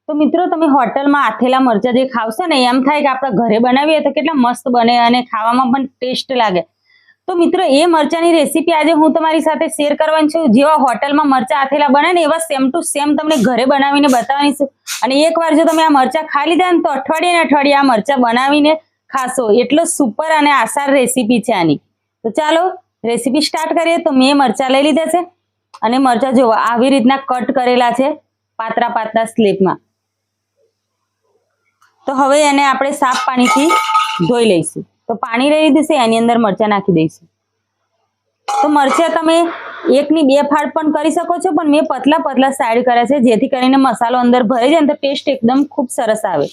તો મિત્રો તમે હોટલમાં આથેલા મરચા જે ખાવશો ને એમ થાય કે આપણે ઘરે બનાવીએ તો કેટલા મસ્ત બને અને ખાવામાં પણ ટેસ્ટ લાગે. તો મિત્રો એ મરચાની રેસીપી આજે હું તમારી સાથે શેર કરવાની છું. જેવા હોટલમાં મરચા આથેલા બને ને એવા સેમ ટુ સેમ તમને ઘરે બનાવીને બતાવવાની છું. અને એકવાર જો તમે આ મરચા ખાઈ લીધા ને તો અઠવાડિયે ને અઠવાડિયે આ મરચા બનાવીને ખાશો. એટલો સુપર અને આસાન રેસીપી છે આની. તો ચાલો રેસીપી સ્ટાર્ટ કરીએ. તો મેં મરચા લઈ લીધા છે અને મરચા જુઓ આવી રીતના કટ કરેલા છે પાતળા પાતળા સ્લીપમાં. તો હવે એને આપણે સાફ પાણીથી ધોઈ લઈશું. તો પાણી લઈ લીધું છે, એની અંદર મરચાં નાખી દઈશું. તો મરચાં તમે એકની બે ફાળ પણ કરી શકો છો, પણ મેં પતલા પતલા સાઈડ કર્યા છે જેથી કરીને મસાલો અંદર ભરાઈ જાય ને તો ટેસ્ટ એકદમ ખૂબ સરસ આવે.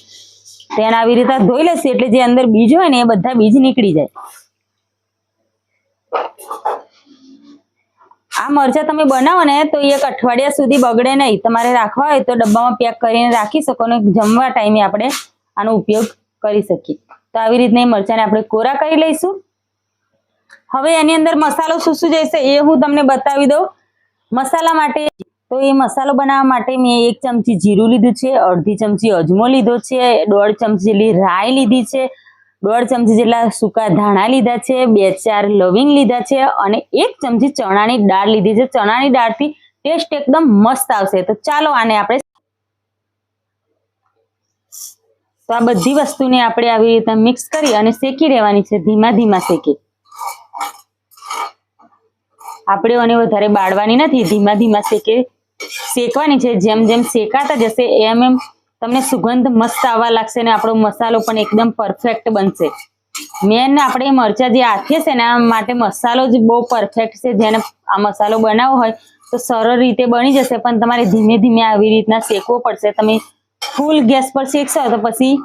તો એને આવી રીતે ધોઈ લેશું એટલે જે અંદર બીજ હોય ને એ બધા બીજ નીકળી જાય. આ મરચાં તમે બનાવો ને તો એક અઠવાડિયા સુધી બગડે નહીં. તમારે રાખવા હોય તો ડબ્બામાં પેક કરીને રાખી શકો અને જમવા ટાઈમે આપણે આનો ઉપયોગ કરી શકીએ. તો આવી રીતના મરચાંને આપણે કોરા કરી લઈશું. હવે એની અંદર મસાલો શું શું જશે એ હું તમને બતાવી દઉં. મસાલા માટે તો એ મસાલો બનાવવા માટે મેં 1 ચમચી જીરું લીધું છે, અડધી ચમચી અજમો લીધો છે, 1.5 ચમચી જેટલી રાઈ લીધી છે, 1.5 ચમચી જેટલા સૂકા ધાણા લીધા છે, 2-4 લવિંગ લીધા છે અને 1 ચમચી ચણાની દાળ લીધી છે. ચણાની દાળથી ટેસ્ટ એકદમ મસ્ત આવશે. તો ચાલો આને આપણે તો આ બધી વસ્તુને આપણે આવી રીતે મિક્સ કરી અને શેકી રહેવાની છે ધીમા ધીમા શેકે. આપણે આને વધારે બાળવાની નથી, ધીમા ધીમા શેકે શેકવાની છે. જેમ જેમ શેકાતા જશે એમ એમ તમને સુગંધ મસ્ત આવવા લાગશે અને આપણો મસાલો પણ એકદમ પરફેક્ટ બનશે. મેન આપણે મરચા જે આથીએ છે ને આ માટે મસાલો જ બહુ પરફેક્ટ છે. જેને આ મસાલો બનાવવો હોય તો સરળ રીતે બની જશે, પણ તમારે ધીમે ધીમે આવી રીતના શેકવો પડશે. તમે ફૂલ ગેસ પર શેકશો તો પછી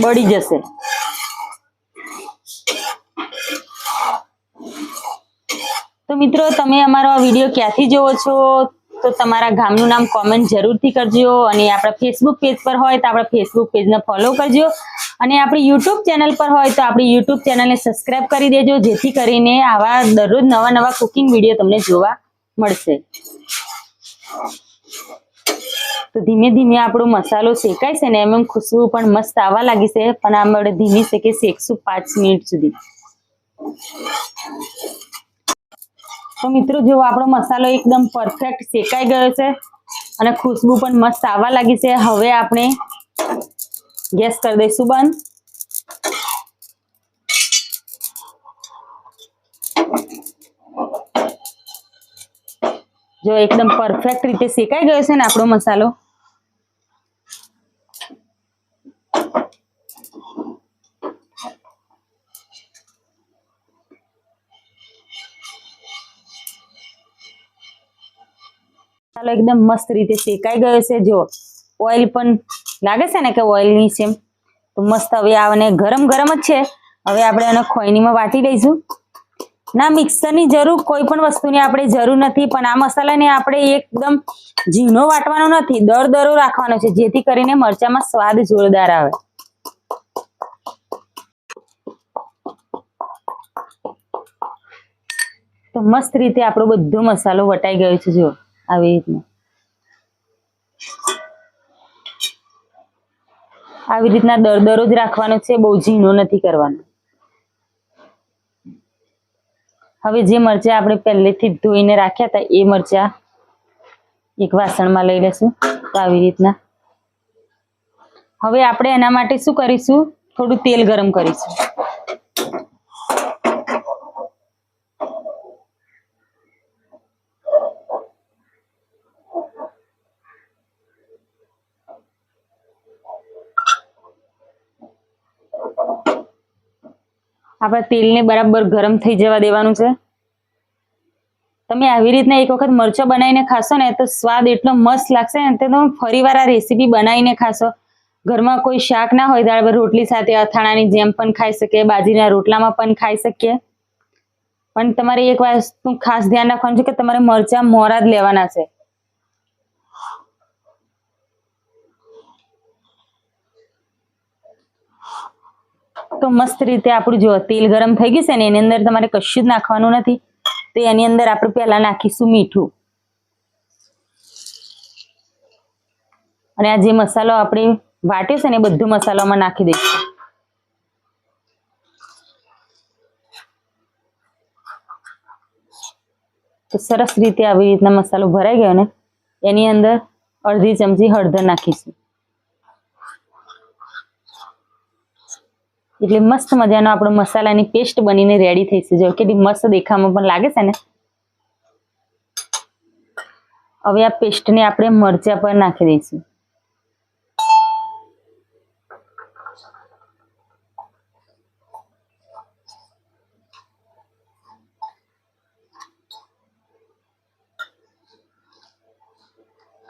બળી જશે. તો મિત્રો તમે અમારો આ વિડીયો ક્યાંથી જોવો છો તો તમારા ગામનું નામ કોમેન્ટ જરૂરથી કરજો. અને આપણા ફેસબુક પેજ પર હોય તો આપણા ફેસબુક પેજને ફોલો કરજો. અને આપણી યુટ્યુબ ચેનલ પર હોય તો આપણી યુટ્યુબ ચેનલને સબસ્ક્રાઈબ કરી દેજો, જેથી કરીને આવા દરરોજ નવા નવા કુકિંગ વિડીયો તમને જોવા મળશે. તો ધીમે ધીમે આપણો મસાલો શેકાય છે ને એમ ખુશ્બુ પણ મસ્ત આવવા લાગી છે. પણ આપણે ધીમી શેકે શેકશું 5 મિનિટ સુધી. તો મિત્રો જો આપણો મસાલો એકદમ પરફેક્ટ શેકાઈ ગયો છે અને ખુશ્બુ પણ મસ્ત આવવા લાગી છે. હવે આપણે ગેસ કરી દઈશું બંધ. જો એકદમ પરફેક્ટ રીતે શેકાઈ ગયો છે ને આપણો મસાલો. મસાલો એકદમ મસ્ત રીતે શેકાઈ ગયો છે. જો ઓઇલ પણ લાગે છે ને કે ઓઇલની સેમ. તો મસ્ત હવે આને ગરમ ગરમ જ છે. હવે આપણે એને ખોઈનીમાં વાટી લઈશું. ના મિક્સરની જરૂર કોઈ પણ વસ્તુની આપણે જરૂર નથી, પણ આ મસાલાને આપણે એકદમ ઝીણો વાટવાનો નથી, દરદરો રાખવાનો છે જેથી કરીને મરચામાં સ્વાદ જોરદાર આવે. તો મસ્ત રીતે આપણો બધો મસાલો વટાઈ ગયો છે. જો આવી રીતના આવી રીતના દરદરો જ રાખવાનો છે, બહુ ઝીણો નથી કરવાનો. હવે જે મરચાં આપણે પહેલેથી ધોઈને રાખ્યા હતા એ મરચાં એક વાસણમાં લઈ લેશું. તો આવી રીતના હવે આપણે એના માટે શું કરીશું, થોડું તેલ ગરમ કરીશું. આપણા તેલને બરાબર ગરમ થઈ જવા દેવાનું છે. તમે આવી રીતના એક વખત મરચાં બનાવીને ખાશો ને તો સ્વાદ એટલો મસ્ત લાગશે ને તો તમે ફરીવાર આ રેસીપી બનાવીને ખાશો. ઘરમાં કોઈ શાક ના હોય દાળ રોટલી સાથે અથાણાની જેમ પણ ખાઈ શકીએ, બાજરીના રોટલામાં પણ ખાઈ શકીએ. પણ તમારે એક વસ્તુ ખાસ ધ્યાન રાખવાનું છે કે તમારે મરચાં મોરા જ લેવાના છે. તો મસ્ત રીતે આપણું જો તેલ ગરમ થઈ ગયું છે ને એની અંદર તમારે કશું જ નાખવાનું નથી. તો એની અંદર આપણે પહેલા નાખીશું મીઠું. અને આ જે મસાલો આપણે વાટ્યો છે ને એ બધો મસાલામાં નાખી દઈશું. તો સરસ રીતે આવી રીતના મસાલો ભરાઈ ગયો ને એની અંદર અડધી ચમચી હળદર નાખીશું. એટલે મસ્ત મજાનો આપણો મસાલાની પેસ્ટ બનીને રેડી થઈ છે. જો કેટલી મસ્ત દેખાવામાં પણ લાગે છે ને. હવે આ પેસ્ટને આપણે મરચાં પર નાખી દઈશું.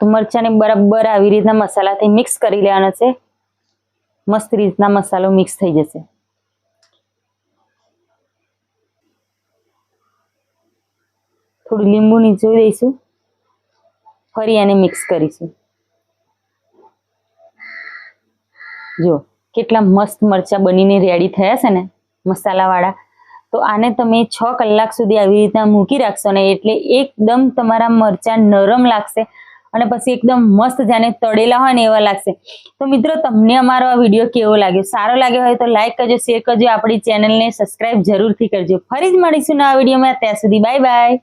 તો મરચાંને બરાબર આવી રીતના મસાલાથી મિક્સ કરી લેવાનો છે. મસ્ત રીતના મસાલો મિક્સ થઈ જશે. થોડું લીંબુ નીચોવી દઈશું. ફરી એને મિક્સ કરીશું. જો કેટલા મસ્ત મરચાં બનીને રેડી થયા છે ને મસાલાવાળા. તો આને તમે 6 કલાક સુધી આવી રીતના મૂકી રાખશો ને એટલે એકદમ તમારા મરચાં નરમ લાગશે અને પછી એકદમ મસ્ત જાણે તળેલા હોય ને એવા લાગશે. તો મિત્રો તમને અમારો આ વિડીયો કેવો લાગ્યો? સારો લાગ્યો હોય તો લાઈક કરજો, શેર કરજો, આપણી ચેનલને સબસ્ક્રાઈબ જરૂરથી કરજો. ફરી જ મળીશું નવા વિડીયોમાં. ત્યાં સુધી બાય બાય.